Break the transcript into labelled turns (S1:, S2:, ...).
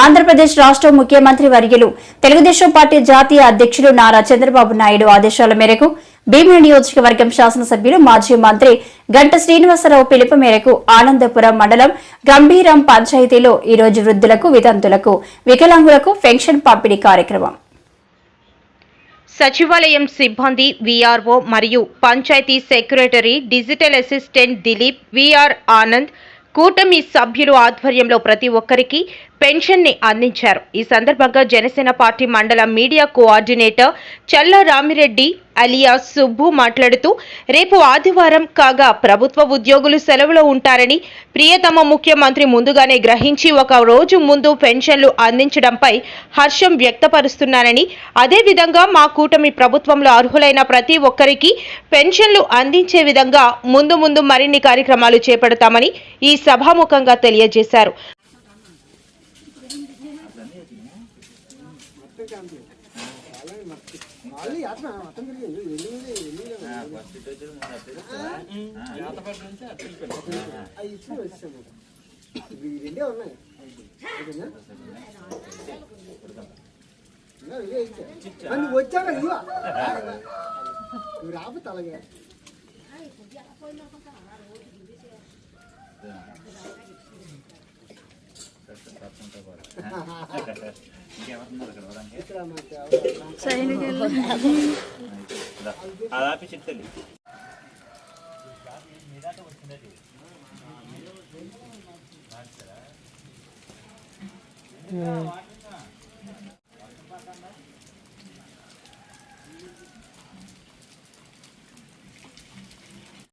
S1: ఆంధ్రప్రదేశ్ రాష్ట్ర ముఖ్యమంత్రి వర్యులు తెలుగుదేశం పార్టీ జాతీయ అధ్యక్షులు నారా చంద్రబాబు నాయుడు ఆదేశాల మేరకు భీమిలి నియోజకవర్గం శాసనసభ్యులు మాజీ మంత్రి గంట శ్రీనివాసరావు పిలుపు మేరకు ఆనందపురం మండలం గంభీరం పంచాయతీలో ఈ రోజు వృద్ధులకు, వితంతులకు, వికలాంగులకు పెన్షన్ పంపిణీ కార్యక్రమం.
S2: సచివాలయం సిబ్బంది, వీఆర్ఓ మరియు panchayat secretary, digital assistant Dilip, VR Anand, కూటమి సభ్యులు ఆధ్వర్యంలో ప్రతి ఒక్కరికి పెన్షన్ ని అందించారు. ఈ సందర్భంగా జనసేన పార్టీ మండల మీడియా కోఆర్డినేటర్ చల్లా రామిరెడ్డి అలియాస్ సుబ్బు మాట్లాడుతూ, రేపు ఆదివారం కాగా ప్రభుత్వ ఉద్యోగులు సెలవులో ఉంటారని, ప్రియతమ ముఖ్యమంత్రి ముందుగానే గ్రహించి ఒక రోజు ముందు పెన్షన్లు అందించడంపై హర్షం వ్యక్తపరుస్తున్నానని, అదేవిధంగా మా కూటమి ప్రభుత్వంలో అర్హులైన ప్రతి ఒక్కరికి పెన్షన్లు అందించే విధంగా ముందు మరిన్ని కార్యక్రమాలు చేపడతామని ఈ సభాముఖంగా తెలియజేశారు.